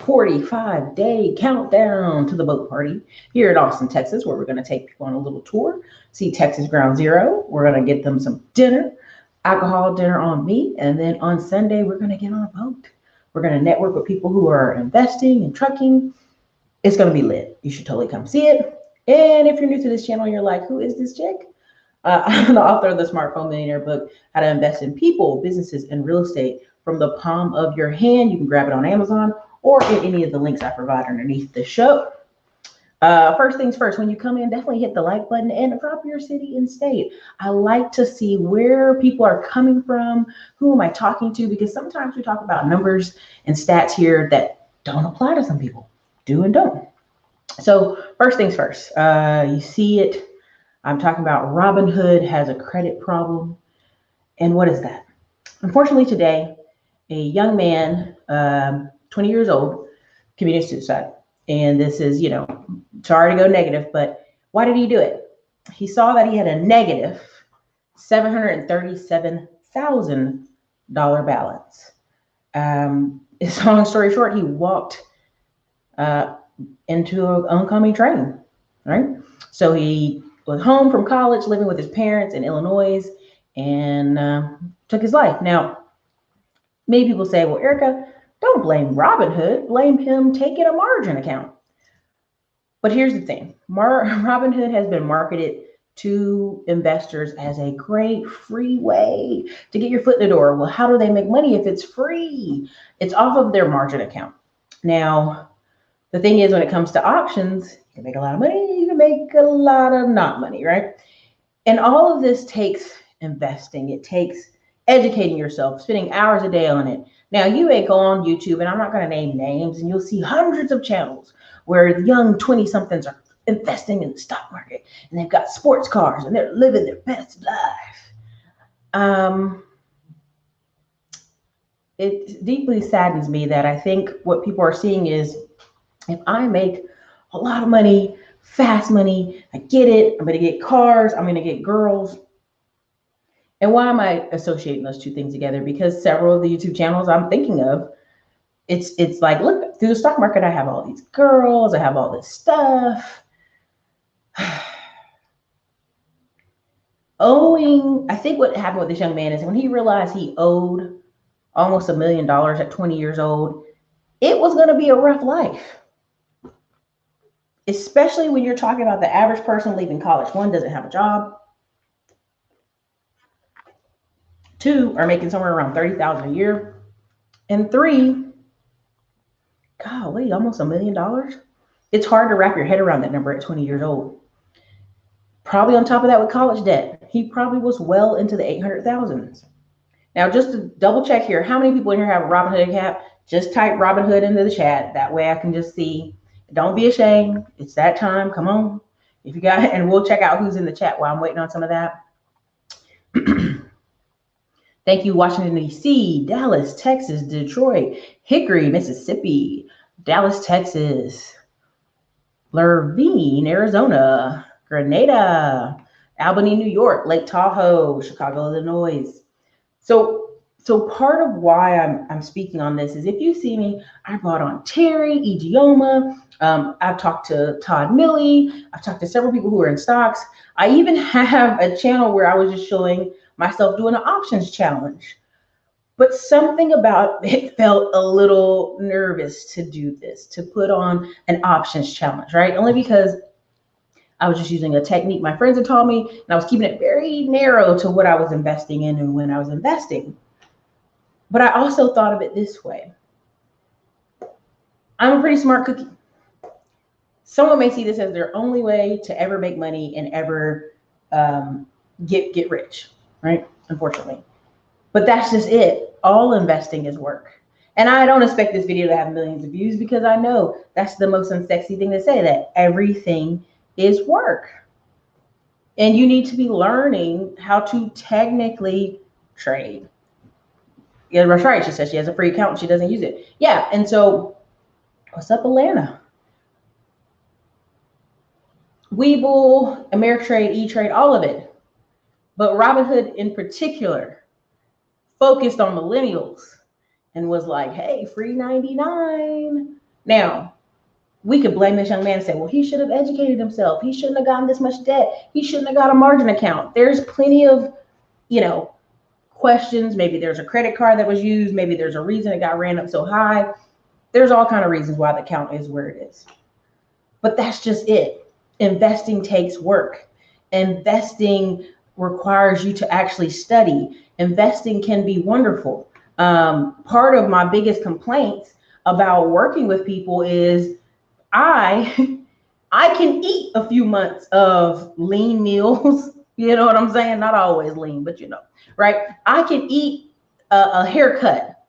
45-day countdown to the boat party here at Austin, Texas, where we're going to take people on a little tour, see Texas Ground Zero. We're going to get them some dinner, alcohol dinner on me, and then on Sunday, we're going to get on a boat. We're going to network with people who are investing and trucking. It's going to be lit. You should totally come see it. And if you're new to this channel, you're like, who is this chick? I'm the author of the Smartphone Millionaire book, How to Invest in People, Businesses, and Real Estate from the palm of your hand. You can grab it on Amazon or in any of the links I provide underneath the show. First things first, when you come in, definitely hit the like button and drop your city and state. I like to see where people are coming from, who am I talking to, because sometimes we talk about numbers and stats here that don't apply to some people, do and don't. So first things first, you see it. I'm talking about Robinhood has a credit problem. And what is that? Unfortunately, today, a young man, 20 years old, committed suicide. And this is, sorry to go negative, but why did he do it? He saw that he had a negative $737,000 balance. Long story short, he walked into an oncoming train, right? So he was home from college, living with his parents in Illinois, and took his life. Now, many people say, well, Erica, don't blame Robinhood, blame him taking a margin account. But here's the thing, Robinhood has been marketed to investors as a great free way to get your foot in the door. Well, how do they make money if it's free? It's off of their margin account. Now, the thing is, when it comes to options, you can make a lot of money, you can make a lot of not money, right? And all of this takes investing. It takes educating yourself, spending hours a day on it. Now, you may go on YouTube, and I'm not going to name names, and you'll see hundreds of channels where young 20-somethings are investing in the stock market, and they've got sports cars, and they're living their best life. It deeply saddens me that I think what people are seeing is, if I make a lot of money, fast money, I get it, I'm going to get cars, I'm going to get girls. And why am I associating those two things together? Because several of the YouTube channels I'm thinking of, it's like, look, through the stock market, I have all these girls, I have all this stuff. I think what happened with this young man is when he realized he owed almost $1 million at 20 years old, it was going to be a rough life. Especially when you're talking about the average person leaving college. One, doesn't have a job. Two, are making somewhere around $30,000 a year. And three, golly, almost $1 million. It's hard to wrap your head around that number at 20 years old. Probably on top of that with college debt, he probably was well into the 800,000s. Now, just to double check here, how many people in here have a Robinhood account? Just type Robinhood into the chat. That way I can just see. Don't be ashamed. It's that time. Come on. If you got it, and we'll check out who's in the chat while I'm waiting on some of that. Thank you, Washington, D.C., Dallas, Texas, Detroit, Hickory, Mississippi, Dallas, Texas, Lervine, Arizona, Grenada, Albany, New York, Lake Tahoe, Chicago, Illinois. So part of why I'm speaking on this is, if you see me, I brought on Teri, Ijeoma. I've talked to Todd Milley. I've talked to several people who are in stocks. I even have a channel where I was just showing myself doing an options challenge. But something about it felt a little nervous to do this, to put on an options challenge, right? Only because I was just using a technique my friends had taught me, and I was keeping it very narrow to what I was investing in and when I was investing. But I also thought of it this way. I'm a pretty smart cookie. Someone may see this as their only way to ever make money and ever get rich, right? Unfortunately. But that's just it. All investing is work. And I don't expect this video to have millions of views, because I know that's the most unsexy thing to say, that everything is work. And you need to be learning how to technically trade. Yeah, that's right. She says she has a free account and she doesn't use it. Yeah. And so, what's up, Atlanta? Webull, Ameritrade, E-Trade, all of it. But Robinhood in particular focused on millennials and was like, hey, free 99. Now, we could blame this young man and say, well, he should have educated himself. He shouldn't have gotten this much debt. He shouldn't have got a margin account. There's plenty of, you know, questions. Maybe there's a credit card that was used. Maybe there's a reason it got ran up so high. There's all kind of reasons why the account is where it is. But that's just it. Investing takes work. Investing requires you to actually study. Investing can be wonderful. Part of my biggest complaints about working with people is I I can eat a few months of lean meals. You know what I'm saying? Not always lean, but right? I can eat a haircut.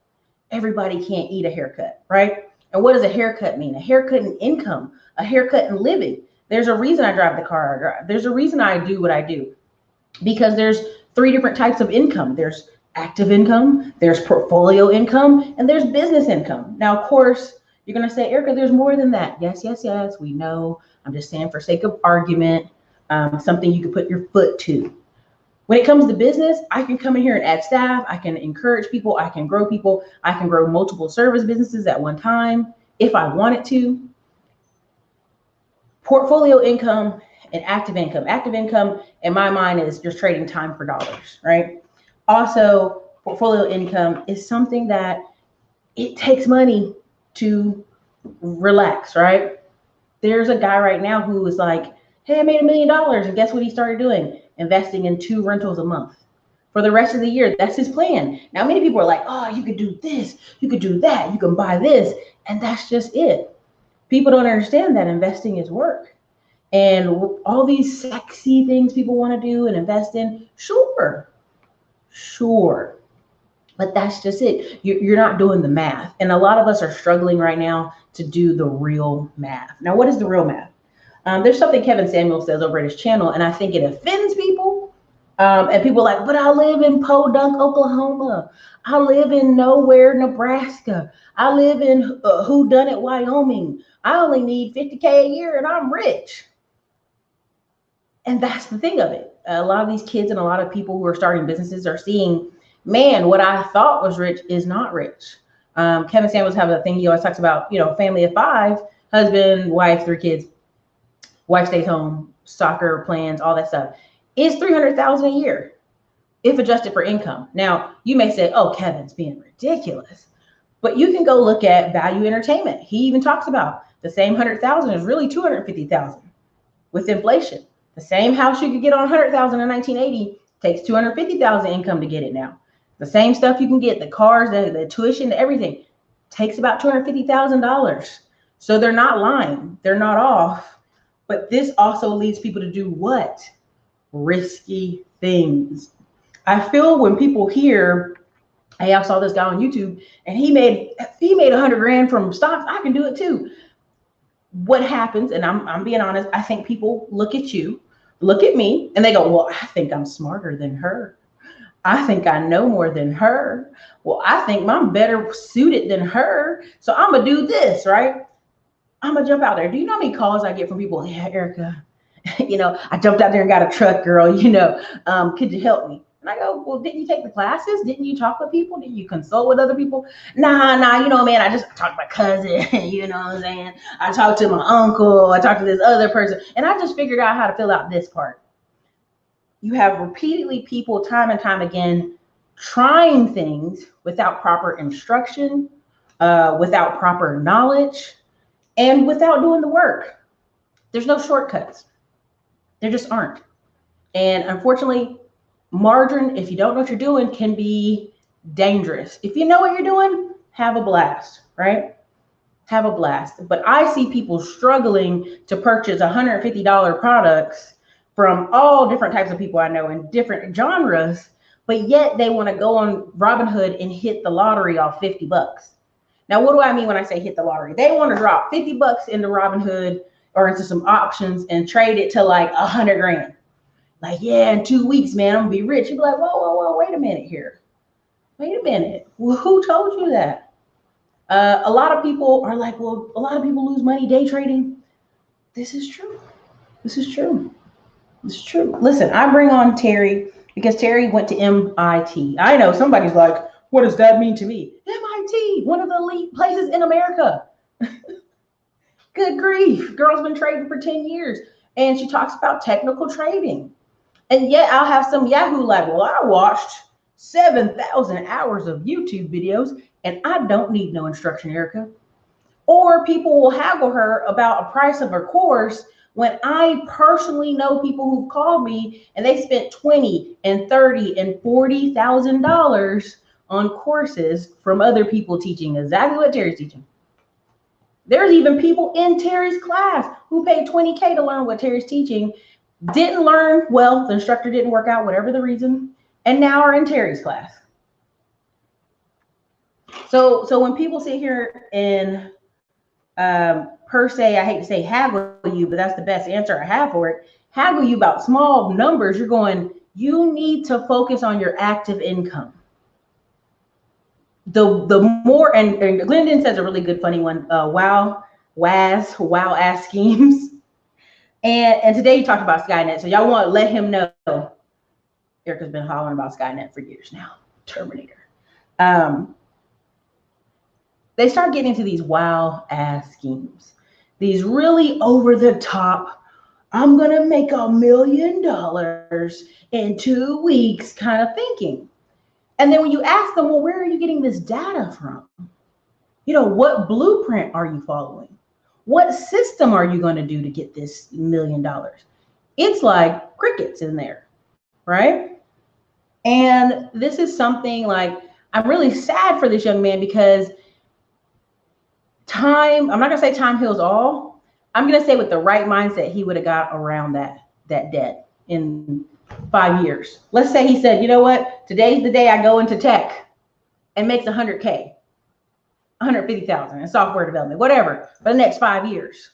Everybody can't eat a haircut, right? And what does a haircut mean? A haircut in income, a haircut in living. There's a reason I drive the car I drive. There's a reason I do what I do, because there's three different types of income. There's active income, there's portfolio income, and there's business income. Now, of course, you're going to say, Erica, there's more than that. Yes, yes, yes, we know. I'm just saying for sake of argument, something you can put your foot to. When it comes to business, I can come in here and add staff. I can encourage people. I can grow people. I can grow multiple service businesses at one time if I wanted to. Portfolio income and active income. Active income, in my mind, is you're trading time for dollars, right? Also, portfolio income is something that it takes money to relax, right? There's a guy right now who is like, hey, I made $1 million. And guess what he started doing? Investing in 2 rentals a month. For the rest of the year, that's his plan. Now, many people are like, oh, you could do this, you could do that, you can buy this. And that's just it. People don't understand that investing is work. And all these sexy things people want to do and invest in, sure. But that's just it. You're not doing the math. And a lot of us are struggling right now to do the real math. Now, what is the real math? There's something Kevin Samuel says over at his channel, and I think it offends people. And people are like, but I live in Podunk, Oklahoma. I live in nowhere, Nebraska. I live in Whodunit, Wyoming. I only need $50K a year and I'm rich. And that's the thing of it. A lot of these kids and a lot of people who are starting businesses are seeing, man, what I thought was rich is not rich. Kevin Samuels has a thing he always talks about, family of 5, husband, wife, 3 kids. Wife stays home, soccer plans, all that stuff. Is $300,000 a year if adjusted for income. Now, you may say, oh, Kevin's being ridiculous. But you can go look at Value Entertainment. He even talks about the same 100,000 is really 250,000 with inflation. The same house you could get on 100,000 in 1980 takes 250,000 income to get it now. The same stuff you can get, the cars, the tuition, everything takes about $250,000. So they're not lying. They're not off. But this also leads people to do what? Risky things. I feel when people hear, hey, I saw this guy on YouTube and he made 100 grand from stocks, I can do it too. What happens, and I'm being honest, I think people look at you, look at me, and they go, well, I think I'm smarter than her. I think I know more than her. Well, I think I'm better suited than her. So I'm going to do this, right? I'm going to jump out there. Do you know how many calls I get from people? Yeah, Erica, I jumped out there and got a truck, girl, could you help me? And I go, well, didn't you take the classes? Didn't you talk with people? Didn't you consult with other people? Nah, man, I just talked to my cousin, you know what I'm saying? I talked to my uncle, I talked to this other person, and I just figured out how to fill out this part. You have repeatedly people time and time again trying things without proper instruction, without proper knowledge, and without doing the work. There's no shortcuts. There just aren't. And unfortunately, margin, if you don't know what you're doing, can be dangerous. If you know what you're doing, have a blast, right? Have a blast. But I see people struggling to purchase $150 products from all different types of people I know in different genres, but yet they want to go on Robinhood and hit the lottery off $50. Now, what do I mean when I say hit the lottery? They want to drop $50 into Robinhood or into some options and trade it to like 100 grand. Like, yeah, in 2 weeks, man, I'm gonna be rich. You'd be like, whoa, wait a minute here. Wait a minute. Well, who told you that? A lot of people are like, well, a lot of people lose money day trading. This is true. This is true. This is true. Listen, I bring on Teri because Teri went to MIT. I know somebody's like, what does that mean to me? MIT, one of the elite places in America. Good grief. Girl's been trading for 10 years. And she talks about technical trading. And yet I'll have some Yahoo like, well, I watched 7,000 hours of YouTube videos and I don't need no instruction, Erica. Or people will haggle her about a price of her course when I personally know people who've called me and they spent $20 and $30 and $40,000 on courses from other people teaching exactly what Teri's teaching. There's even people in Teri's class who paid $20K to learn what Teri's teaching, didn't learn well, the instructor didn't work out, whatever the reason, and now are in Teri's class. So when people sit here and per se, I hate to say haggle you, but that's the best answer I have for it. Haggle you about small numbers. You're going, you need to focus on your active income. The more, and Glendon says a really good funny one, wow ass schemes. And today he talked about Skynet. So y'all want to let him know, Erica's been hollering about Skynet for years now, Terminator. They start getting into these wow ass schemes. These really over the top, I'm going to make $1 million in 2 weeks kind of thinking. And then when you ask them, well, where are you getting this data from? You know, what blueprint are you following? What system are you going to do to get this $1 million? It's like crickets in there, right? And this is something like, I'm really sad for this young man because time, I'm not going to say time heals all. I'm going to say with the right mindset, he would have got around that debt in 5 years. Let's say he said, you know what? Today's the day I go into tech and makes 100K, 150,000 in software development, whatever, for the next 5 years.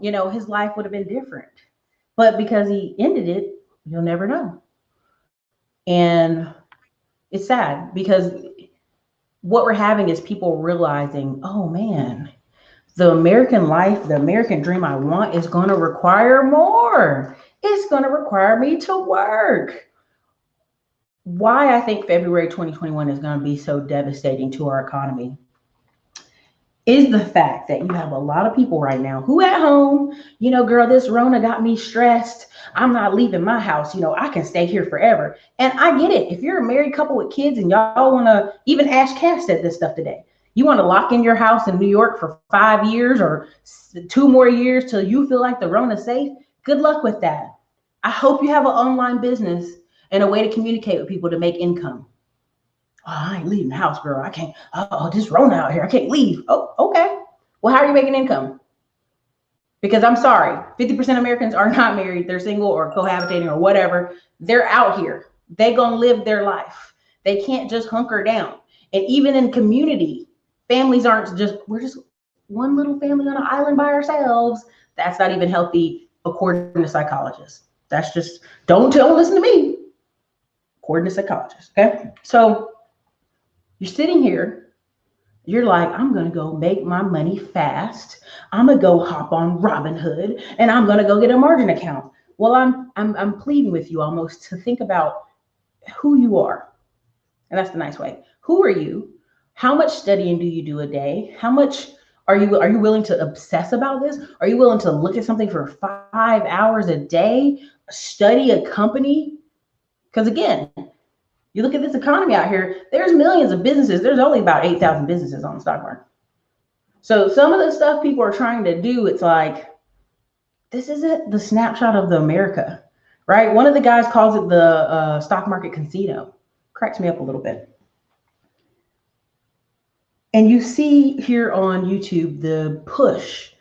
You know, his life would have been different. But because he ended it, you'll never know. And it's sad because what we're having is people realizing, oh man, the American life, the American dream I want is going to require more. It's going to require me to work. Why I think February 2021 is going to be so devastating to our economy is the fact that you have a lot of people right now who at home, you know, girl, this Rona got me stressed. I'm not leaving my house. You know, I can stay here forever. And I get it. If you're a married couple with kids and y'all want to, even Ash Cass said this stuff today. You want to lock in your house in New York for 5 years or 2 more years till you feel like the Rona's safe. Good luck with that. I hope you have an online business and a way to communicate with people to make income. Oh, I ain't leaving the house, girl. I can't. Oh, this Rona out here. I can't leave. Oh, okay. Well, how are you making income? Because I'm sorry, 50% of Americans are not married. They're single or cohabitating or whatever. They're out here. They're going to live their life. They can't just hunker down. And even in community, families aren't just, we're just one little family on an island by ourselves. That's not even healthy according to psychologists. That's just, don't listen to me. According to psychologists, okay? So you're sitting here, you're like, I'm gonna go make my money fast. I'm gonna go hop on Robinhood and I'm gonna go get a margin account. Well, I'm pleading with you almost to think about who you are. And that's the nice way. Who are you? How much studying do you do a day? How much are you willing to obsess about this? Are you willing to look at something for 5 hours a day, study a company? Because again, you look at this economy out here, there's millions of businesses. There's only about 8,000 businesses on the stock market. So some of the stuff people are trying to do, it's like, this isn't the snapshot of the America, right? One of the guys calls it the stock market casino. Cracks me up a little bit. And you see here on YouTube the push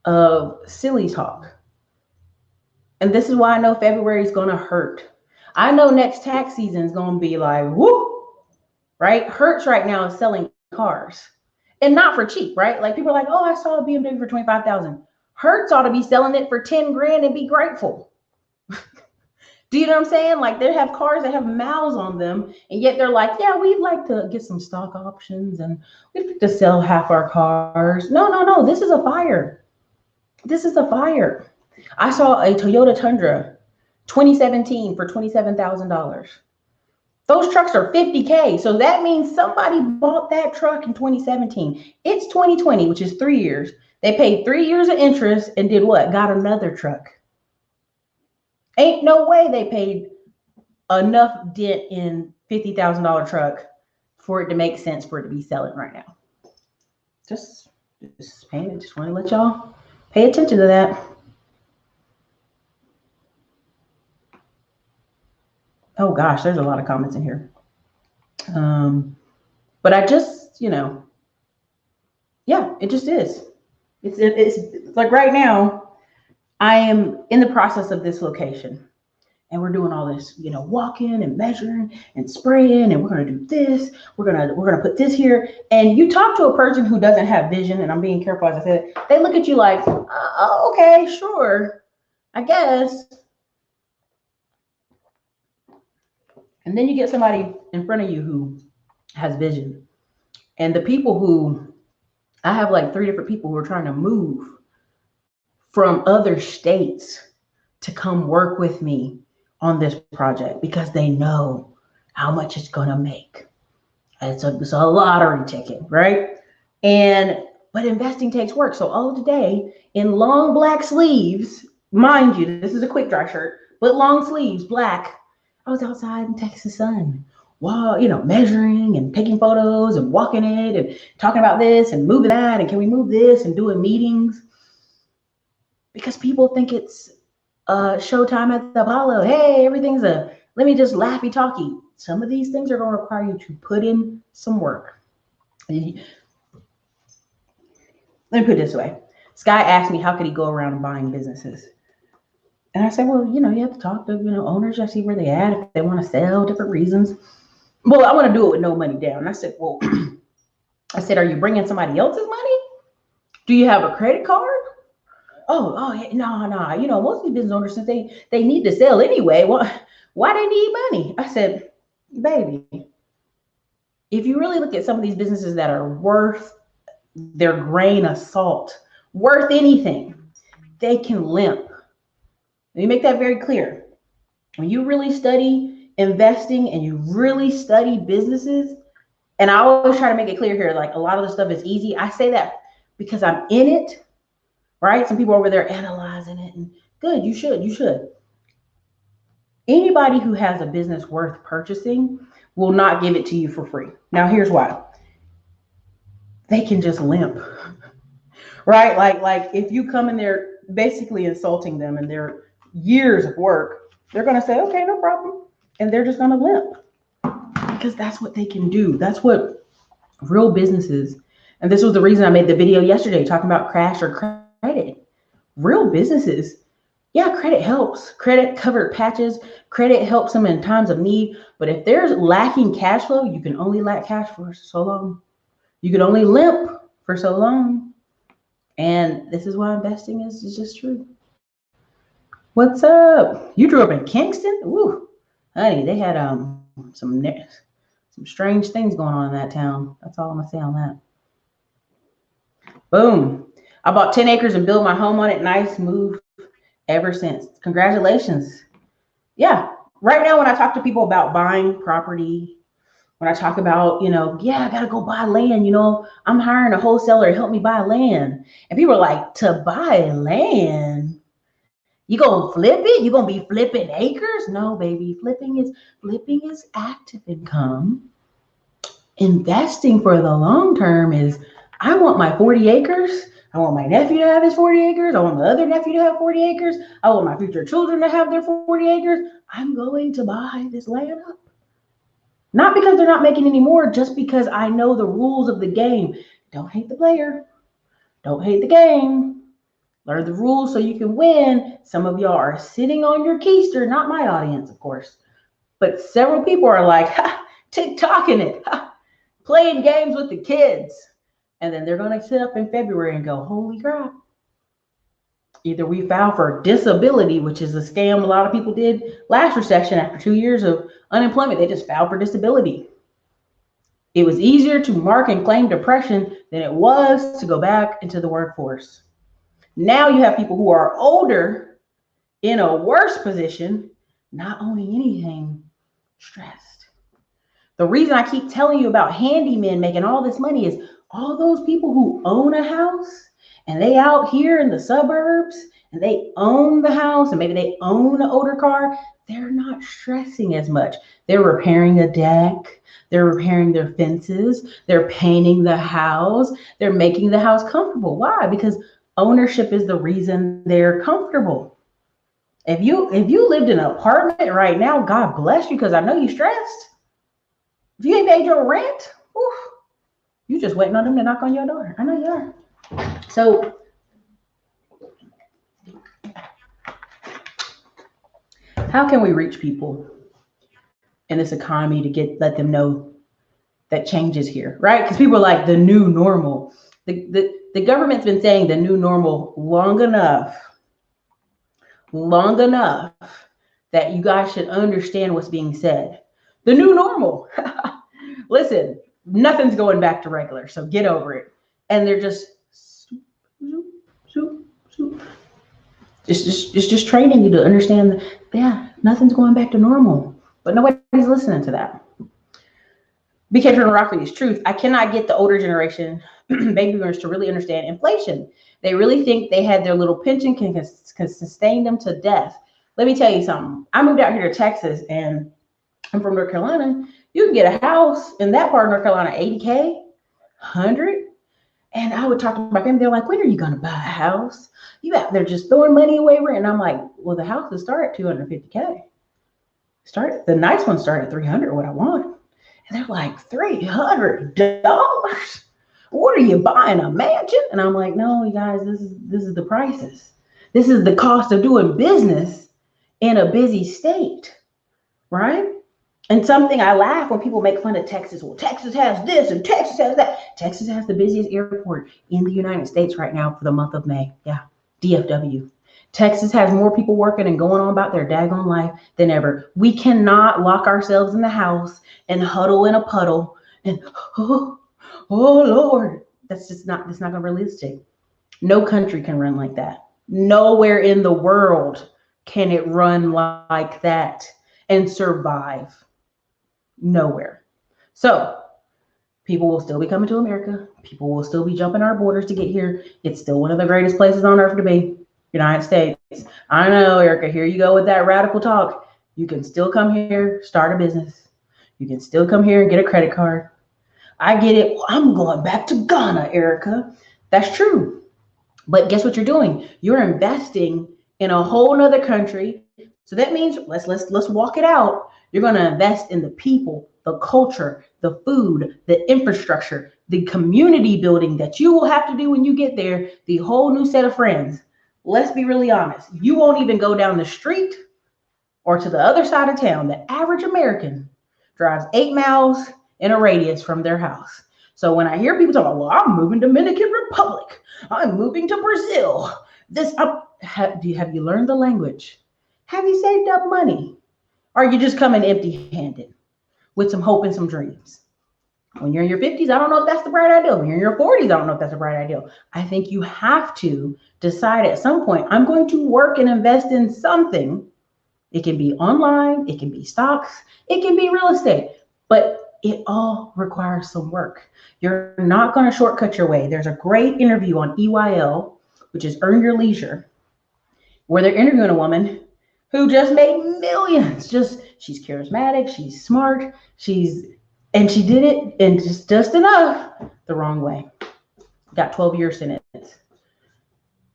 of silly talk. And this is why I know February is going to hurt. I know next tax season is going to be like, whoo, right? Hertz right now is selling cars and not for cheap, right? Like people are like, oh, I saw a BMW for 25,000. Hertz ought to be selling it for 10 grand and be grateful. Do you know what I'm saying? Like they have cars that have miles on them and yet they're like, yeah, we'd like to get some stock options and we'd like to sell half our cars. No, this is a fire. This is a fire. I saw a Toyota Tundra 2017 for $27,000. Those trucks are $50K. So that means somebody bought that truck in 2017. It's 2020, which is 3 years. They paid 3 years of interest and did what? Got another truck. Ain't no way they paid enough dent in $50,000 truck for it to make sense for it to be selling right now. Just want to let y'all pay attention to that. Oh gosh, there's a lot of comments in here. But I just, yeah, it just is. It's like right now, I am in the process of this location. And we're doing all this, walking and measuring and spraying, and we're gonna do this. We're gonna put this here. And you talk to a person who doesn't have vision, and I'm being careful as I said, they look at you like, oh, okay, sure, I guess. And then you get somebody in front of you who has vision. And the people who, I have like 3 different people who are trying to move from other states to come work with me on this project because they know how much it's going to make. It's a lottery ticket, right? But investing takes work. So all today in long black sleeves, mind you, this is a quick dry shirt, but long sleeves, black. I was outside in Texas sun, wow, measuring and taking photos and walking it and talking about this and moving that and can we move this and doing meetings because people think it's showtime at the Apollo. Hey, everything's let me just laughy talky. Some of these things are going to require you to put in some work. Let me put it this way. Sky asked me how could he go around buying businesses. And I said, well, you have to talk to, owners. I see where they at, if they want to sell, different reasons. Well, I want to do it with no money down. And I said, well, are you bringing somebody else's money? Do you have a credit card? Oh, no. Most of these business owners, since they need to sell anyway, why they need money? I said, baby, if you really look at some of these businesses that are worth their grain of salt, worth anything, they can limp. Let me make that very clear. When you really study investing and you really study businesses, and I always try to make it clear here, like a lot of the stuff is easy. I say that because I'm in it. Right? Some people over there analyzing it and good, you should. Anybody who has a business worth purchasing will not give it to you for free. Now, here's why. They can just limp, right? Like if you come in there basically insulting them and their years of work, they're going to say, okay, no problem. And they're just going to limp because that's what they can do. That's what real businesses, and this was the reason I made the video yesterday talking about crash or credit. Real businesses, yeah, credit helps. Credit covered patches. Credit helps them in times of need. But if there's lacking cash flow, you can only lack cash for so long. You can only limp for so long. And this is why investing is just true. What's up? You grew up in Kingston? Ooh, honey, they had some strange things going on in that town. That's all I'm gonna say on that. Boom. I bought 10 acres and built my home on it. Nice move ever since. Congratulations. Yeah. Right now, when I talk to people about buying property, when I talk about, I got to go buy land, I'm hiring a wholesaler to help me buy land. And people are like, to buy land? You going to flip it? You going to be flipping acres? No, baby. Flipping is active income. Investing for the long term is, I want my 40 acres. I want my nephew to have his 40 acres. I want my other nephew to have 40 acres. I want my future children to have their 40 acres. I'm going to buy this land up. Not because they're not making any more, just because I know the rules of the game. Don't hate the player. Don't hate the game. Learn the rules so you can win. Some of y'all are sitting on your keister, not my audience, of course. But several people are like, TikToking it, playing games with the kids. And then they're going to sit up in February and go, holy crap. Either we file for disability, which is a scam a lot of people did last recession after 2 years of unemployment. They just filed for disability. It was easier to mark and claim depression than it was to go back into the workforce. Now you have people who are older in a worse position, not owning anything, stressed. The reason I keep telling you about handymen making all this money is all those people who own a house and they out here in the suburbs and they own the house and maybe they own an older car, they're not stressing as much. They're repairing a deck, they're repairing their fences, they're painting the house, they're making the house comfortable. Why? Because ownership is the reason they're comfortable. If you lived in an apartment right now, God bless you, because I know you're stressed. If you ain't paid your rent, whew, you just waiting on them to knock on your door. I know you are. So how can we reach people in this economy to let them know that change is here, right? Because people are like the new normal. The government's been saying the new normal long enough that you guys should understand what's being said. The new normal. Listen, nothing's going back to regular, so get over it. And they're just just training you to understand that, yeah, nothing's going back to normal. But nobody's listening to that. BK Turner Rockley's truth. I cannot get the older generation, baby boomers, to really understand inflation. They really think they had their little pension can sustain them to death. Let me tell you something. I moved out here to Texas, and I'm from North Carolina. You can get a house in that part of North Carolina, $80K, 100. And I would talk to my family. They're like, when are you going to buy a house? You out there just throwing money away. And I'm like, well, the houses start at $250K. The nice ones start at $300, what I want. And they're like, $300? What are you buying, a mansion? And I'm like, no, you guys, this is the prices. This is the cost of doing business in a busy state, right? And something I laugh when people make fun of Texas. Well, Texas has this and Texas has that. Texas has the busiest airport in the United States right now for the month of May. Yeah, DFW. Texas has more people working and going on about their daggone life than ever. We cannot lock ourselves in the house and huddle in a puddle and, oh Lord, that's not going to be realistic. No country can run like that. Nowhere in the world can it run like that and survive. Nowhere. So people will still be coming to America. People will still be jumping our borders to get here. It's still one of the greatest places on earth to be. United States. I know, Erica, here you go with that radical talk. You can still come here, start a business. You can still come here and get a credit card. I get it. Well, I'm going back to Ghana, Erica. That's true. But guess what you're doing? You're investing in a whole nother country. So that means let's walk it out. You're going to invest in the people, the culture, the food, the infrastructure, the community building that you will have to do when you get there, the whole new set of friends. Let's be really honest. You won't even go down the street or to the other side of town. The average American drives 8 miles in a radius from their house. So when I hear people talk about, well, I'm moving to Dominican Republic, I'm moving to Brazil. Have you learned the language? Have you saved up money? Or are you just coming empty-handed with some hope and some dreams? When you're in your 50s, I don't know if that's the right idea. When you're in your 40s, I don't know if that's the right idea. I think you have to decide at some point, I'm going to work and invest in something. It can be online, it can be stocks, it can be real estate, but it all requires some work. You're not going to shortcut your way. There's a great interview on EYL, which is Earn Your Leisure, where they're interviewing a woman who just made millions. She's charismatic, she's smart, and she did it in just enough the wrong way. Got 12 years in it.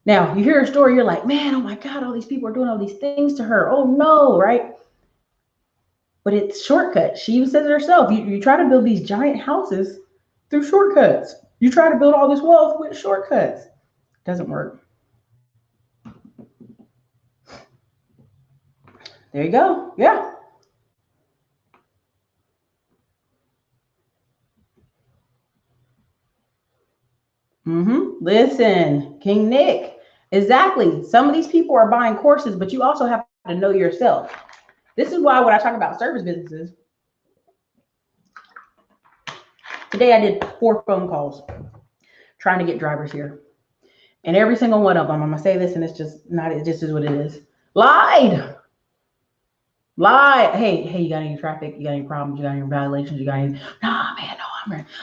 Now, you hear a story, you're like, man, oh my God, all these people are doing all these things to her. Oh no, right? But it's shortcut. She even says it herself. You try to build these giant houses through shortcuts. You try to build all this wealth with shortcuts. It doesn't work. There you go. Yeah. Listen, King Nick. Exactly. Some of these people are buying courses, but you also have to know yourself. This is why when I talk about service businesses, today I did 4 phone calls trying to get drivers here. And every single one of them, I'm going to say this and it just is what it is. Lied. Hey, you got any traffic? You got any problems? You got any violations? You got any? Nah, man, no,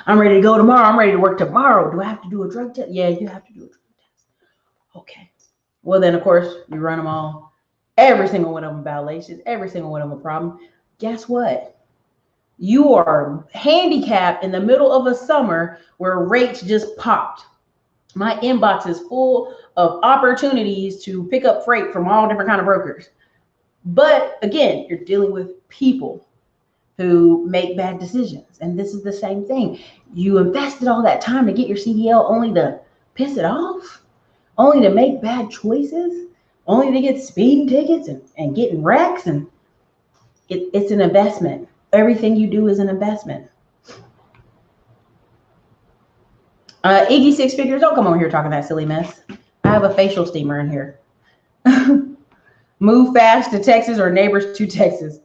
I'm ready to go tomorrow. I'm ready to work tomorrow. Do I have to do a drug test? Yeah, you have to do a drug test. Okay. Well, then, of course, you run them all. Every single one of them violations, every single one of them a problem. Guess what? You are handicapped in the middle of a summer where rates just popped. My inbox is full of opportunities to pick up freight from all different kind of brokers. But again, you're dealing with people who make bad decisions. And this is the same thing. You invested all that time to get your CDL only to piss it off, only to make bad choices, only to get speeding tickets and getting wrecks. And it's an investment. Everything you do is an investment. Iggy Six Figures, don't come over here talking that silly mess. I have a facial steamer in here. Move fast to Texas or neighbors to Texas.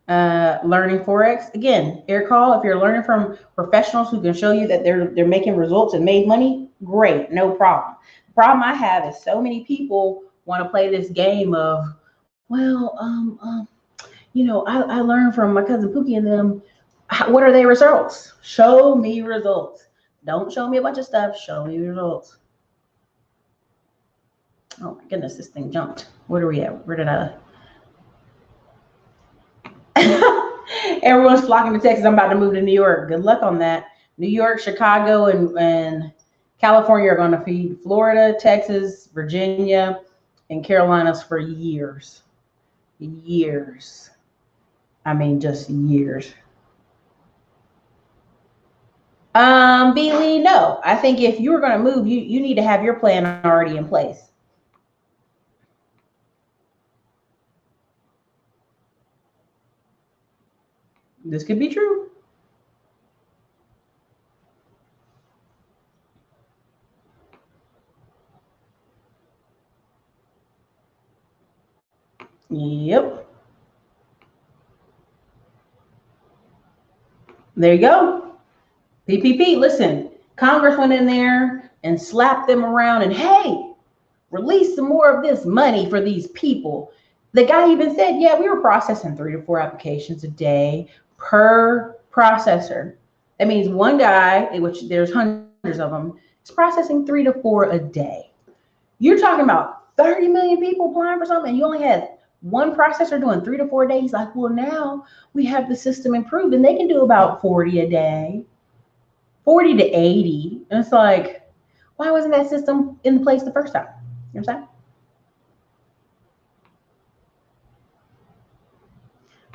Learning Forex. Again, air call. If you're learning from professionals who can show you that they're making results and made money, great, no problem. The problem I have is so many people want to play this game of, well, I learned from my cousin Pookie and them. What are their results? Show me results. Don't show me a bunch of stuff. Show me results. Oh my goodness, this thing jumped. Where are we at? Where did I? Everyone's flocking to Texas. I'm about to move to New York. Good luck on that. New York, Chicago, and California are going to feed Florida, Texas, Virginia, and Carolinas for years. Years. I mean, just years. Beely, no. I think if you were going to move, you need to have your plan already in place. This could be true. Yep. There you go. PPP, listen, Congress went in there and slapped them around and, hey, release some more of this money for these people. The guy even said, yeah, we were processing 3 to 4 applications a day per processor. That means one guy, which there's hundreds of them, is processing 3 to 4 a day. You're talking about 30 million people applying for something, and you only had one processor doing 3 to 4 days. Like, well, now we have the system improved, and they can do about 40 a day, 40 to 80. And it's like, why wasn't that system in place the first time? You know what I'm saying?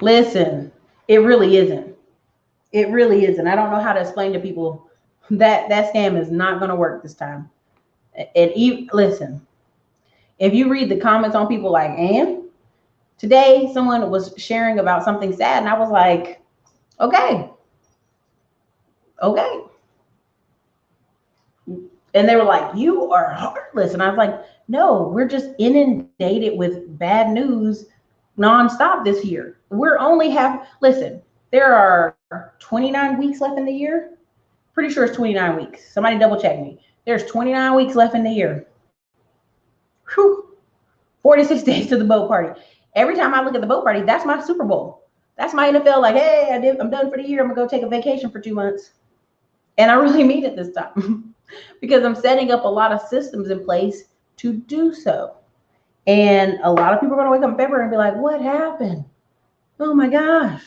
Listen, it really isn't. It really isn't. I don't know how to explain to people that that scam is not going to work this time. And listen, if you read the comments on people like, and today someone was sharing about something sad, and I was like, okay. And they were like, you are heartless. And I was like, no, we're just inundated with bad news nonstop this year. We're only listen, there are 29 weeks left in the year. Pretty sure it's 29 weeks. Somebody double check me. There's 29 weeks left in the year. Whew. 46 days to the boat party. Every time I look at the boat party, that's my Super Bowl. That's my NFL. Like, hey, I'm done for the year. I'm gonna go take a vacation for 2 months. And I really mean it this time because I'm setting up a lot of systems in place to do so. And a lot of people are going to wake up in February and be like, what happened? Oh my gosh.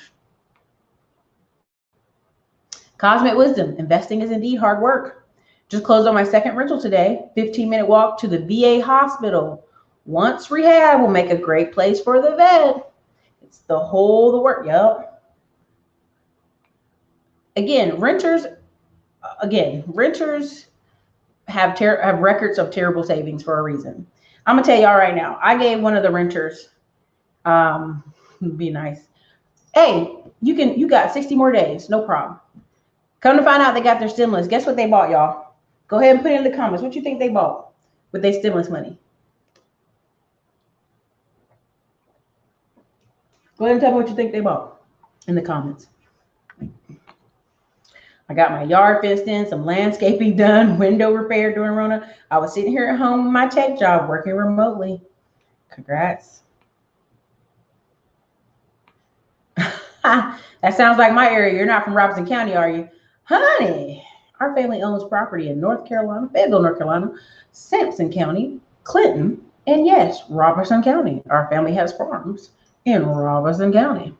Cosmic wisdom. Investing is indeed hard work. Just closed on my second rental today. 15-minute walk to the VA hospital. Once rehab will make a great place for the vet. It's the work. Yep. Again, renters have records of terrible savings for a reason. I'm gonna tell y'all right now. I gave one of the renters, be nice. Hey, you got 60 more days, no problem. Come to find out they got their stimulus. Guess what they bought, y'all? Go ahead and put it in the comments. What you think they bought with their stimulus money? Go ahead and tell me what you think they bought in the comments. I got my yard fenced in, some landscaping done, window repair during Rona. I was sitting here at home with my tech job, working remotely. Congrats. That sounds like my area. You're not from Robinson County, are you? Honey, Our family owns property in North Carolina, Fayetteville, North Carolina, Sampson County, Clinton, and yes, Robertson County. Our family has farms in Robertson County.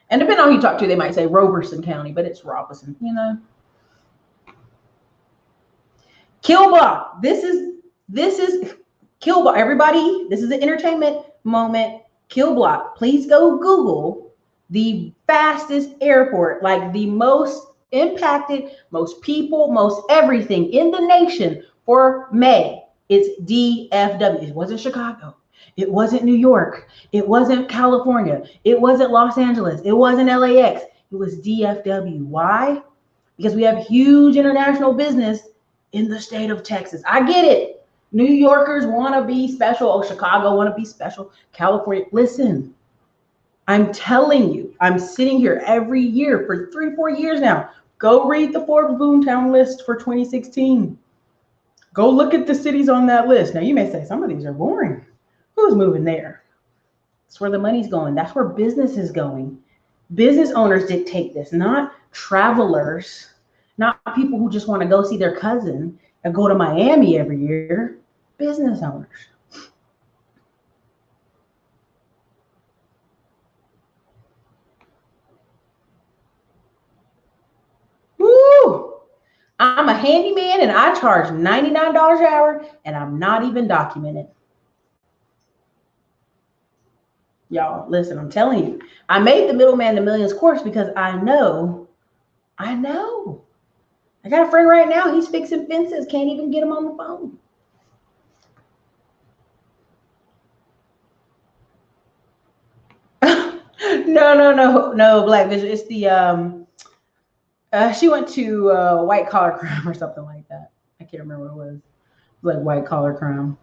And depending on who you talk to, they might say Robertson County, but it's Robertson, you know. Kill Block. This is Kill Block. Everybody, this is an entertainment moment. Kill Block. Please go Google the fastest airport, like the most impacted, most people, most everything in the nation for May. It's DFW. It wasn't Chicago. It wasn't New York. It wasn't California. It wasn't Los Angeles. It wasn't LAX. It was DFW. Why? Because we have huge international business in the state of Texas. I get it. New Yorkers want to be special. Oh, Chicago want to be special. California. Listen, I'm telling you, I'm sitting here every year for 3-4 years now. Go read the Forbes Boomtown list for 2016. Go look at the cities on that list. Now, you may say some of these are boring. Who's moving there? That's where the money's going. That's where business is going. Business owners dictate this, not travelers, not people who just want to go see their cousin and go to Miami every year. Business owners. Woo! I'm a handyman and I charge $99 an hour and I'm not even documented. Y'all, listen, I'm telling you, I made the Middleman to Millions course because I know. I got a friend right now, he's fixing fences, can't even get him on the phone. No, Black Vision. It's the, she went to White Collar Crime or something like that. I can't remember what it was. Like White Collar Crime.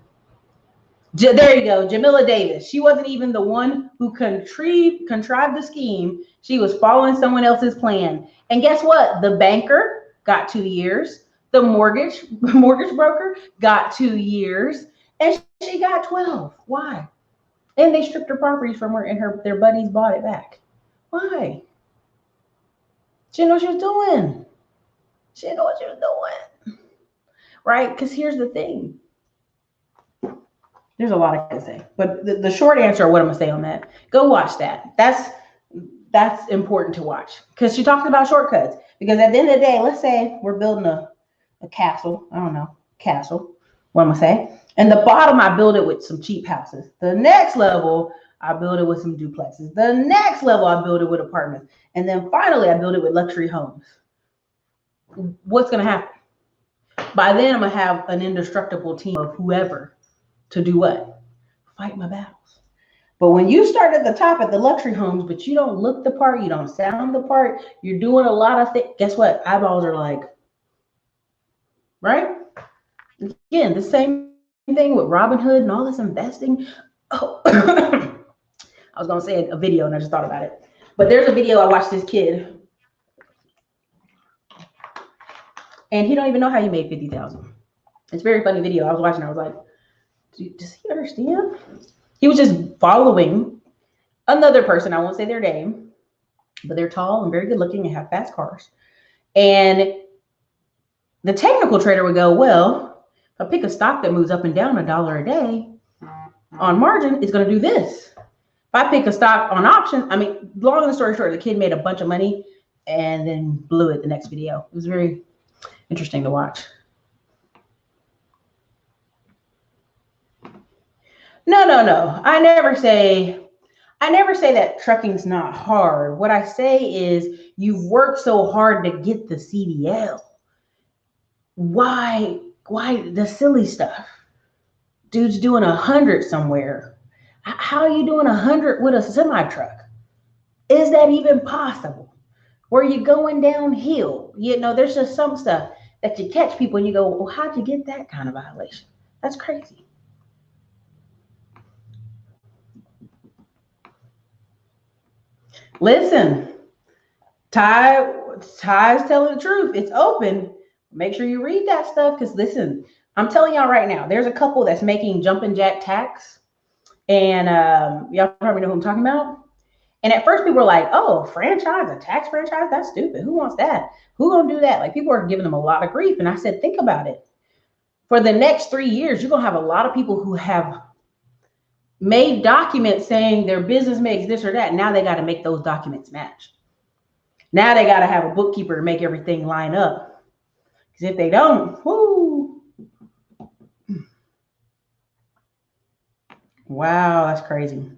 There you go, Jamila Davis. She wasn't even the one who contrived the scheme. She was following someone else's plan. And guess what? The banker got 2 years. The mortgage broker got 2 years. And she got 12. Why? And they stripped her properties from her and their buddies bought it back. Why? She didn't know what she was doing. She didn't know what she was doing. Right? Because here's the thing. There's a lot I can say, but the short answer, what I'm gonna say on that, go watch that. That's important to watch because she talks about shortcuts. Because at the end of the day, let's say we're building a castle. I don't know, castle. What I'm gonna say. And the bottom, I build it with some cheap houses. The next level, I build it with some duplexes. The next level, I build it with apartments, and then finally, I build it with luxury homes. What's gonna happen? By then, I'm gonna have an indestructible team of whoever. To do what? Fight my battles. But when you start at the top at the luxury homes, but you don't look the part, you don't sound the part, you're doing a lot of things. Guess what? Eyeballs are like, right? Again, the same thing with Robinhood and all this investing. Oh, I was gonna say a video and I just thought about it. But there's a video I watched this kid, and he don't even know how he made 50,000. It's a very funny video. I was watching. I was like, does he understand? He was just following another person. I won't say their name, but they're tall and very good looking and have fast cars. And the technical trader would go, well, if I pick a stock that moves up and down $1 a day on margin, it's going to do this. If I pick a stock on option, I mean, long story short, the kid made a bunch of money and then blew it the next video. It was very interesting to watch. No. I never say that trucking's not hard. What I say is you've worked so hard to get the CDL. Why the silly stuff? Dude's doing 100 somewhere. How are you doing 100 with a semi truck? Is that even possible? Were you going downhill? You know, there's just some stuff that you catch people and you go, well, how'd you get that kind of violation? That's crazy. Listen, Ty's telling the truth. It's open. Make sure you read that stuff because listen, I'm telling y'all right now, there's a couple that's making jumping jack tax. And y'all probably know who I'm talking about. And at first people were like, oh, franchise, a tax franchise? That's stupid. Who wants that? Who gonna do that? Like people are giving them a lot of grief. And I said, think about it. For the next 3 years, you're gonna have a lot of people who have made documents saying their business makes this or that. Now they got to make those documents match. Now they got to have a bookkeeper to make everything line up. Because if they don't, whoo. Wow, that's crazy.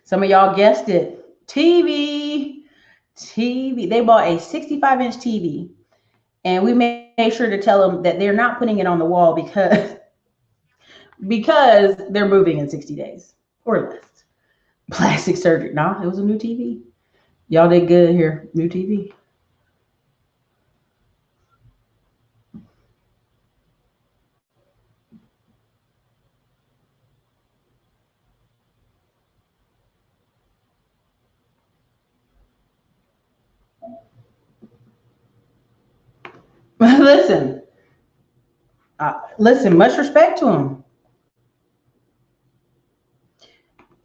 Some of y'all guessed it. TV. They bought a 65-inch TV. And we made sure to tell them that they're not putting it on the wall because they're moving in 60 days or less. Plastic surgery. Nah, it was a new TV. Y'all did good here. New TV. Listen, much respect to them.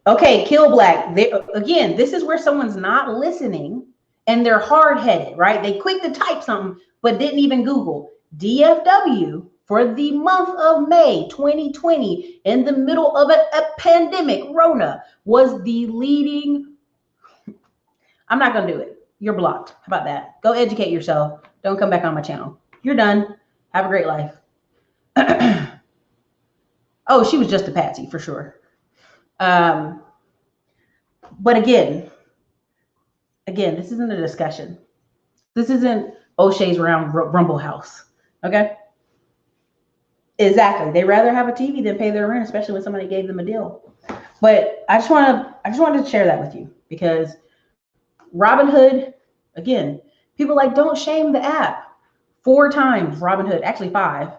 Okay, Kill Black. Again, this is where someone's not listening and they're hard-headed, right? They quick to type something, but didn't even Google. DFW for the month of May 2020, in the middle of a pandemic, Rona, was the leading. I'm not going to do it. You're blocked. How about that? Go educate yourself. Don't come back on my channel. You're done. Have a great life. Oh, she was just a patsy for sure. But again, this isn't a discussion. This isn't O'Shea's Round Rumble House. Okay? Exactly. They'd rather have a TV than pay their rent, especially when somebody gave them a deal. But I just wanted to share that with you because Robinhood, again, people like, don't shame the app. 4 times Robinhood, actually 5,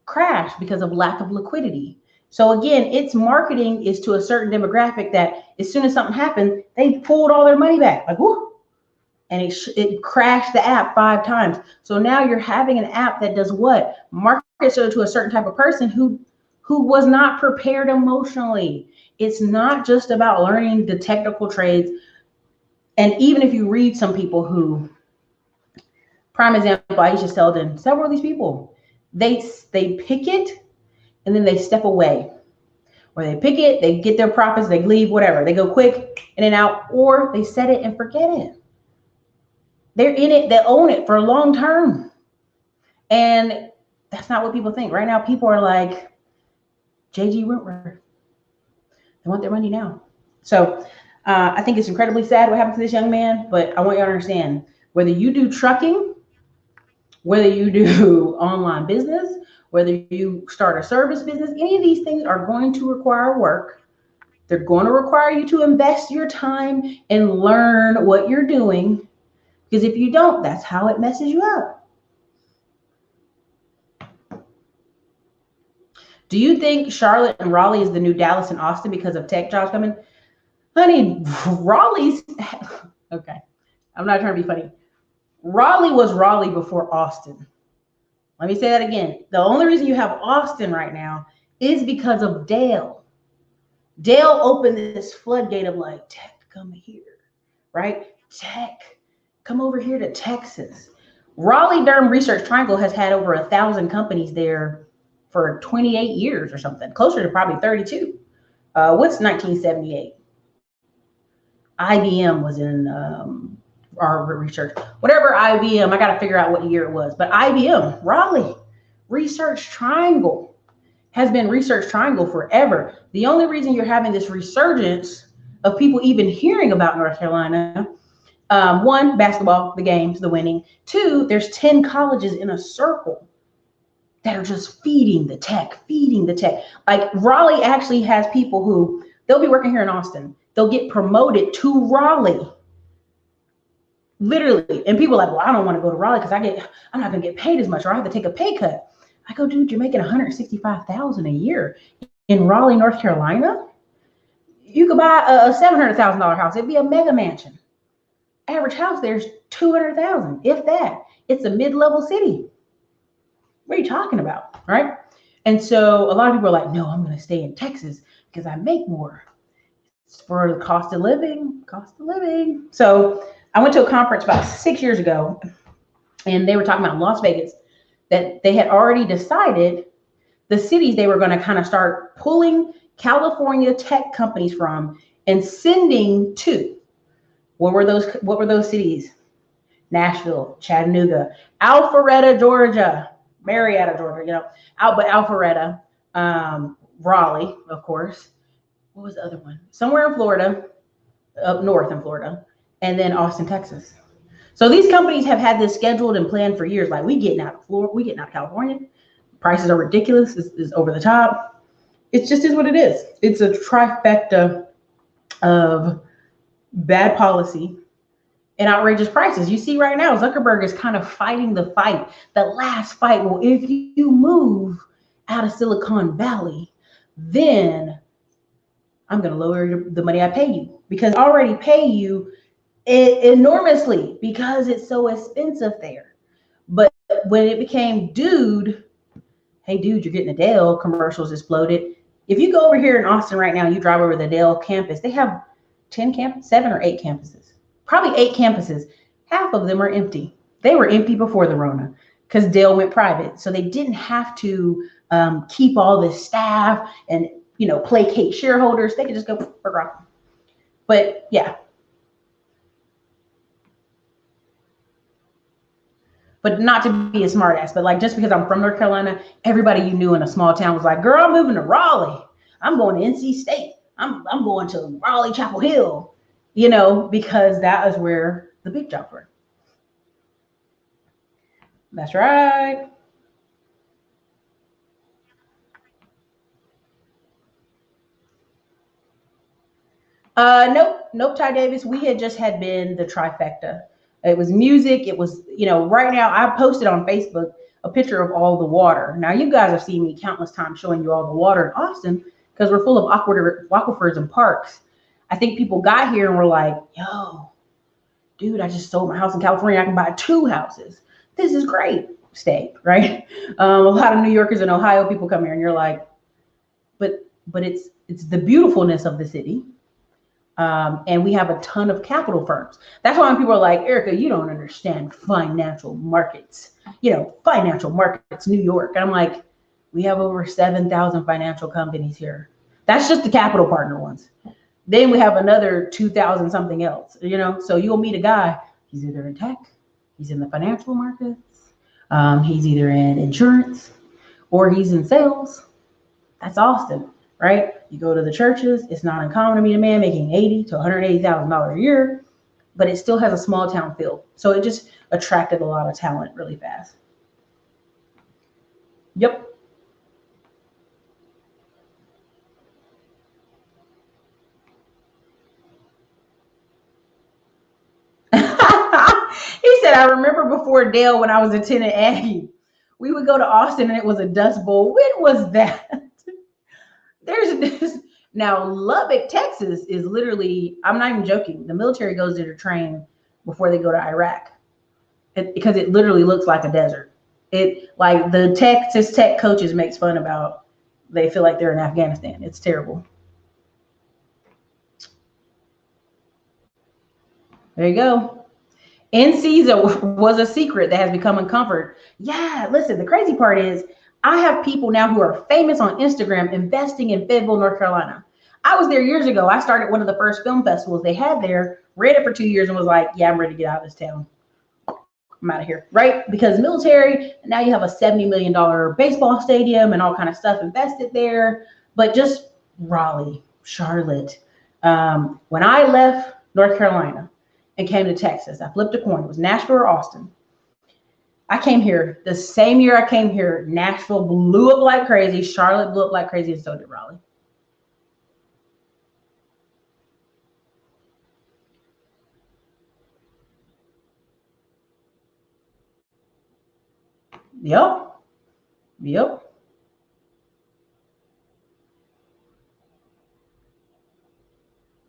crashed because of lack of liquidity. So again, its marketing is to a certain demographic that as soon as something happened, they pulled all their money back. Like, whoo, and it crashed the app 5 times. So now you're having an app that does what? Markets to a certain type of person who was not prepared emotionally. It's not just about learning the technical trades. And even if you read some people who, prime example, Aisha Selden, several of these people, they pick it and then they step away. Or they pick it, they get their profits, they leave, whatever. They go quick in and out, or they set it and forget it. They're in it, they own it for a long term. And that's not what people think. Right now, people are like, J.G. Wentworth. They want their money now. So I think it's incredibly sad what happened to this young man, but I want you to understand, whether you do trucking, whether you do online business, whether you start a service business, any of these things are going to require work. They're going to require you to invest your time and learn what you're doing. Because if you don't, that's how it messes you up. Do you think Charlotte and Raleigh is the new Dallas and Austin because of tech jobs coming? Honey, Raleigh's, okay, I'm not trying to be funny. Raleigh was Raleigh before Austin. Let me say that again. The only reason you have Austin right now is because of Dale. Dale opened this floodgate of like, tech, come here, right? Tech, come over here to Texas. Raleigh-Durham Research Triangle has had over 1,000 companies there for 28 years or something, closer to probably 32. What's 1978? IBM was in our research. Whatever IBM, I got to figure out what year it was. But IBM, Raleigh, Research Triangle, has been Research Triangle forever. The only reason you're having this resurgence of people even hearing about North Carolina, 1, basketball, the games, the winning. 2, there's 10 colleges in a circle that are just feeding the tech. Like Raleigh actually has people who, they'll be working here in Austin. They'll get promoted to Raleigh. Literally. And people are like, well, I don't want to go to Raleigh because I'm not going to get paid as much, or I have to take a pay cut. I go, dude, you're making $165,000 a year in Raleigh, North Carolina. You could buy a $700,000 house. It'd be a mega mansion. Average house there's $200,000, if that. It's a mid-level city. What are you talking about, right? And so a lot of people are like, no, I'm going to stay in Texas because I make more. for the cost of living, So I went to a conference about 6 years ago, and they were talking about Las Vegas, that they had already decided the cities they were going to kind of start pulling California tech companies from and sending to. What were those cities? Nashville, Chattanooga, Alpharetta, Georgia, Marietta, Georgia, Alpharetta, Raleigh, of course. What was the other one? Somewhere in Florida, up north in Florida, and then Austin, Texas. So these companies have had this scheduled and planned for years. Like, we getting out of Florida, we getting out of California. Prices are ridiculous. It's over the top. It just is what it is. It's a trifecta of bad policy and outrageous prices. You see right now, Zuckerberg is kind of fighting the fight, the last fight. Well, if you move out of Silicon Valley, then I'm going to lower the money I pay you, because I already pay you enormously because it's so expensive there. But when it became, hey, dude, you're getting a Dell, commercials exploded. If you go over here in Austin right now, you drive over the Dell campus, they have 7 or 8 campuses, probably 8 campuses. Half of them are empty. They were empty before the Rona because Dell went private. So they didn't have to keep all this staff and, placate shareholders. They could just go for growth. But yeah. But not to be a smart ass, but like, just because I'm from North Carolina, everybody you knew in a small town was like, girl, I'm moving to Raleigh. I'm going to NC State. I'm going to Raleigh, Chapel Hill, because that is where the big jobs were. That's right. Nope, Ty Davis. We had been the trifecta. It was music. It was, right now I posted on Facebook a picture of all the water. Now, you guys have seen me countless times showing you all the water in Austin because we're full of aquifers and parks. I think people got here and were like, yo, dude, I just sold my house in California. I can buy 2 houses. This is great. Stay, right? A lot of New Yorkers and Ohio people come here and you're like, but it's the beautifulness of the city. And we have a ton of capital firms. That's why when people are like, Erica, you don't understand financial markets. Financial markets, New York. And I'm like, we have over 7,000 financial companies here. That's just the capital partner ones. Then we have another 2,000 something else, So you'll meet a guy, he's either in tech, he's in the financial markets, he's either in insurance, or he's in sales. That's Austin, right? You go to the churches, it's not uncommon to meet a man making $80,000 to $180,000 a year, but it still has a small town feel. So it just attracted a lot of talent really fast. Yep. He said, I remember before Dale, when I was attending Aggie, we would go to Austin and it was a dust bowl. When was that? There's this. Now, Lubbock, Texas is literally, I'm not even joking, the military goes there to train before they go to Iraq because it literally looks like a desert. It, like, the Texas Tech coaches makes fun about, they feel like they're in Afghanistan. It's terrible. There you go. NC's was a secret that has become uncomfort. Yeah, listen, the crazy part is I have people now who are famous on Instagram investing in Fayetteville, North Carolina. I was there years ago. I started one of the first film festivals they had there, ran it for 2 years and was like, yeah, I'm ready to get out of this town. I'm out of here, right? Because military, now you have a $70 million baseball stadium and all kind of stuff invested there. But just Raleigh, Charlotte. When I left North Carolina and came to Texas, I flipped a coin. It was Nashville or Austin. I came here the same year I came here. Nashville blew up like crazy. Charlotte blew up like crazy, and so did Raleigh. Yep. Yep.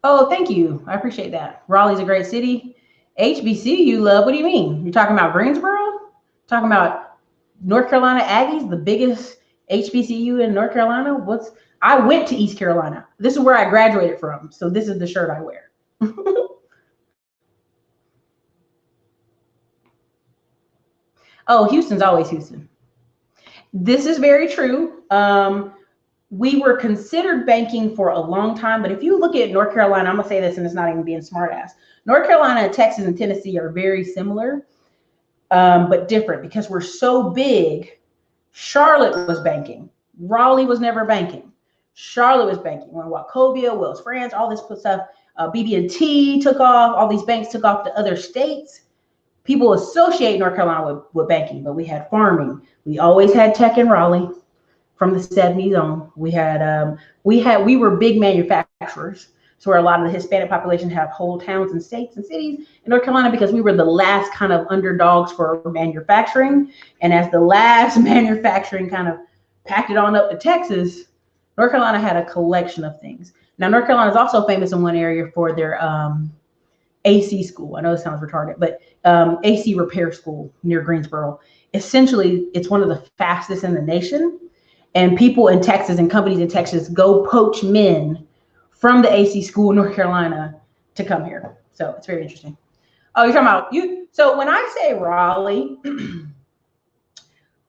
Oh, thank you. I appreciate that. Raleigh's a great city. HBCU love. What do you mean? You're talking about Greensboro? Talking about North Carolina Aggies, the biggest HBCU in North Carolina? I went to East Carolina. This is where I graduated from. So this is the shirt I wear. Oh, Houston's always Houston. This is very true. We were considered banking for a long time, but if you look at North Carolina, I'm gonna say this and it's not even being smart ass. North Carolina and Texas and Tennessee are very similar, but different because we're so big. Charlotte was banking. Raleigh was never banking. Charlotte was banking. When Wachovia, Wells France, all this stuff, BB&T took off. All these banks took off to other states. People associate North Carolina with banking, but we had farming. We always had tech in Raleigh from the 70s on. We were big manufacturers. So where a lot of the Hispanic population have whole towns and states and cities in North Carolina because we were the last kind of underdogs for manufacturing. And as the last manufacturing kind of packed it on up to Texas, North Carolina had a collection of things. Now, North Carolina is also famous in one area for their AC school. I know it sounds retarded, but AC repair school near Greensboro. Essentially, it's one of the fastest in the nation. And people in Texas and companies in Texas go poach men from the AC school in North Carolina to come here. So it's very interesting. Oh, you're talking about you. So when I say Raleigh,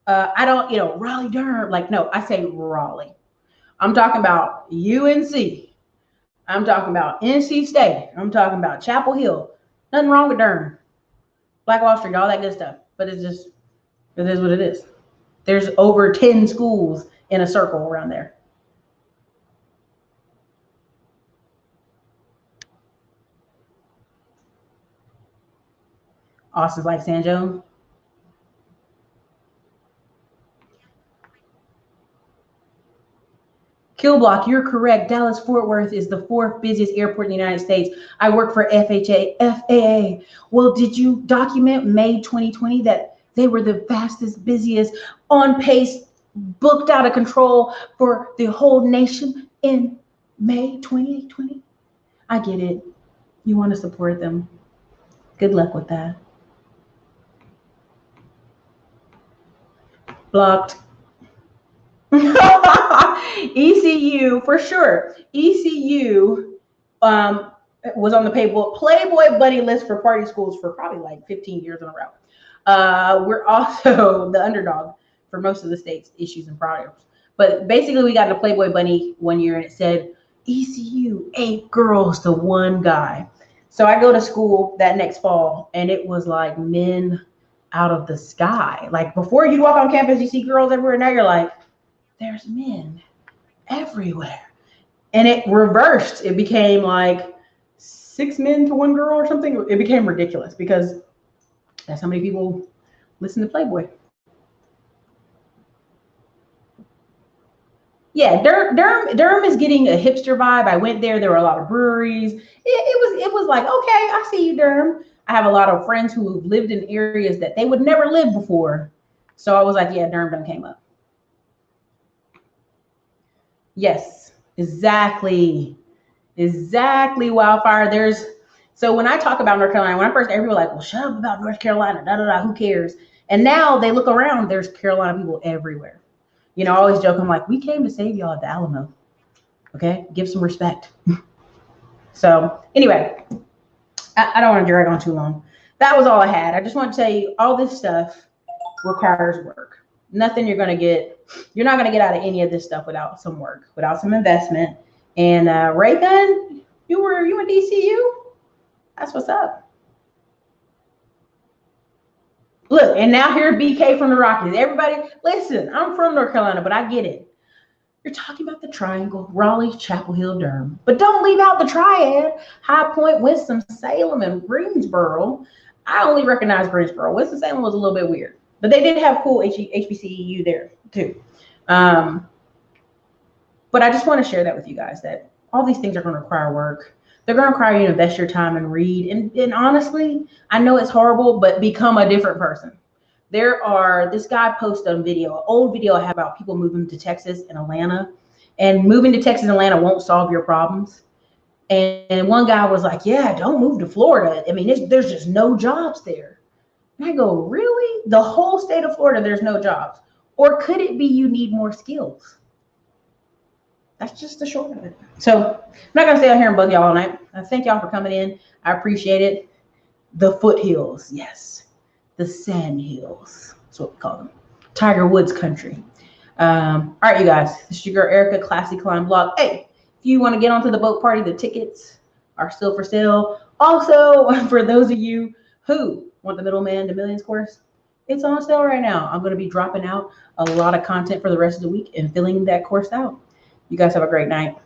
I don't, Raleigh Durham. Like, no, I say Raleigh. I'm talking about UNC. I'm talking about NC State. I'm talking about Chapel Hill. Nothing wrong with Durham. Black Wall Street, all that good stuff. But it is what it is. There's over 10 schools in a circle around there. Austin's like San Joe. Kill Block, you're correct. Dallas Fort Worth is the 4th busiest airport in the United States. I work for FAA. Well, did you document May 2020 that they were the fastest, busiest, on pace, booked out of control for the whole nation in May 2020? I get it. You want to support them. Good luck with that. Blocked. ECU for sure. ECU was on the Playboy Bunny list for party schools for probably like 15 years in a row. We're also the underdog for most of the state's issues and problems. But basically, we got a Playboy Bunny one year and it said ECU 8 girls to 1 guy. So I go to school that next fall and it was like men out of the sky. Like before you walk on campus, you see girls everywhere. Now you're like, there's men everywhere. And it reversed. It became like 6 men to 1 girl or something. It became ridiculous because that's how many people listen to Playboy. Yeah, Durham is getting a hipster vibe. I went there. There were a lot of breweries. It was like, okay, I see you, Durham. I have a lot of friends who lived in areas that they would never live before. So I was like, yeah, Durham came up. Yes, exactly. Wildfire. So when I talk about North Carolina, when I first, everyone like, well, shut up about North Carolina, who cares? And now they look around, there's Carolina people everywhere. I always joke, I'm like, we came to save y'all at the Alamo. Okay, give some respect. So anyway, I don't want to drag on too long. That was all I had. I just want to tell you all this stuff requires work. Nothing you're not going to get out of any of this stuff without some work, without some investment. And Ray Gun, you in DCU? That's what's up. Look, and now here's BK from the Rockies. Everybody, listen, I'm from North Carolina, but I get it. You're talking about the triangle, Raleigh, Chapel Hill, Durham. But don't leave out the triad, High Point, Winston-Salem, and Greensboro. I only recognize Greensboro. Winston-Salem was a little bit weird. But they did have cool HBCU there, too. But I just want to share that with you guys, that all these things are going to require work. They're going to require you to invest your time and read. And honestly, I know it's horrible, but become a different person. This guy posted a video, an old video I have about people moving to Texas and Atlanta. And moving to Texas and Atlanta won't solve your problems. And one guy was like, yeah, don't move to Florida. I mean, there's just no jobs there. And I go, really? The whole state of Florida, there's no jobs? Or could it be you need more skills? That's just the short of it. So I'm not gonna stay out here and bug y'all all night. I thank y'all for coming in. I appreciate it. The foothills, yes. The sand hills. That's what we call them. Tiger Woods country. All right, you guys. This is your girl Erica, Classy Climb Blog. Hey, if you want to get onto the boat party, the tickets are still for sale. Also, for those of you who want the Middleman to Millions course, it's on sale right now. I'm going to be dropping out a lot of content for the rest of the week and filling that course out. You guys have a great night.